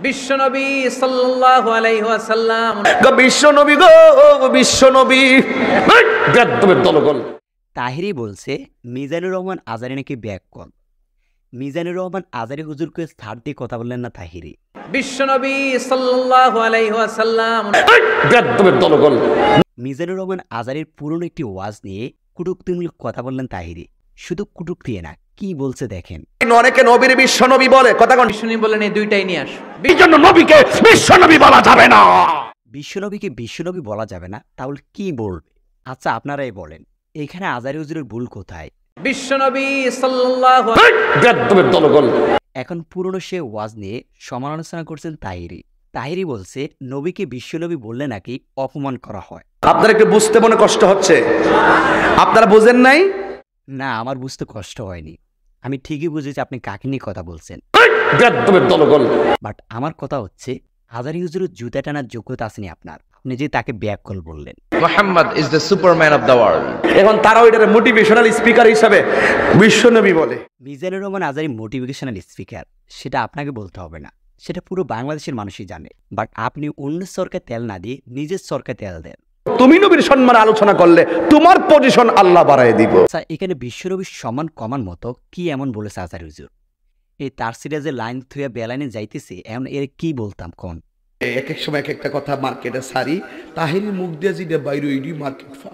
বিশ্বনবী সাল্লাল্লাহু আলাইহি ওয়াসাল্লাম বিশ্বনবী গো বিশ্বনবী বেদবের দলগল। তাহিরি বলছে মিজানুর রহমান আজারি নাকি ব্যাককল। মিজানুর রহমান আজারি হুজুরকে ছাড় দিয়ে কথা বললেন না তাহিরি। বিশ্বনবী সাল্লাল্লাহু আলাইহি ওয়াসাল্লাম বেদবের দলগল। মিজানুর রহমান আজারির পুরনো একটি ওয়াজ নিয়ে কুটুক্তিমূলক কথা বললেন তাহিরি। শুধু কুটুক্তি না, কি বলছে দেখেন। অনেকে নবীর বিশ্বনবী বলে, কথা কোন? বিশ্বনবী বলেন এই দুইটাই নিয়ে আস। এই জন্য নবীকে বিশ্বনবী বলা যাবে না। বিশ্বনবীকে বিশ্বনবী বলা যাবে না, তাহলে কি বলবে? আচ্ছা আপনারাই বলেন, এখানে আজারি হুজুরের ভুল কোথায়? বিশ্বনবী সাল্লাল্লাহু বেদবের দলগল। এখন পুরনো সে ওয়াজ নিয়ে সমালোচনা করছেন তাহিরি। তাহিরি বলছে নবীকে বিশ্বনবী বললে নাকি অপমান করা হয়। আপনার একটু বুঝতে মনে কষ্ট হচ্ছে, আপনারা বুঝেন নাই? না, আমার বুঝতে কষ্ট হয়নি। আমি ঠিকই বুঝেছি আপনি কাকে নিয়ে কথা বলছেন। বেদবের দলগল। বাট আমার কথা হচ্ছে আজারি হুজুরের জুতা টানার যোগ্যতা আসেনি আপনার। আপনি যে তাকে ব্যাককল বললেন। Muhammad is the Superman of the world. এখন তারা ওইটারে মোটিভেশনাল স্পিকার হিসাবে বিশ্বনবী বলে। মিজানুর রহমান আজারি মোটিভেশনাল স্পিকার, সেটা আপনাকে বলতে হবে না, সেটা পুরো বাংলাদেশের মানুষই জানে। বাট আপনি অন্য সরকার তেল না দিয়ে নিজের সরকার তেল দেন। তুমি নবীর সম্মানে আলোচনা করলে তোমার পজিশন আল্লাহ বাড়ায় দিব। আচ্ছা, এখানে বিশ্বনবীর সম্মান কমান মতো কি এমন বলেছে আজারি হুজুর? এই তার সিরিয়াজের লাইন থুয়া বেলাইনে যাইতেছে, এমন এর কি বলতাম কোন? এক এক সময় এক একটা কথা মার্কেটে সারি তাহিরি মুখ দিয়ে যেটা বাইরে মার্কেট ফা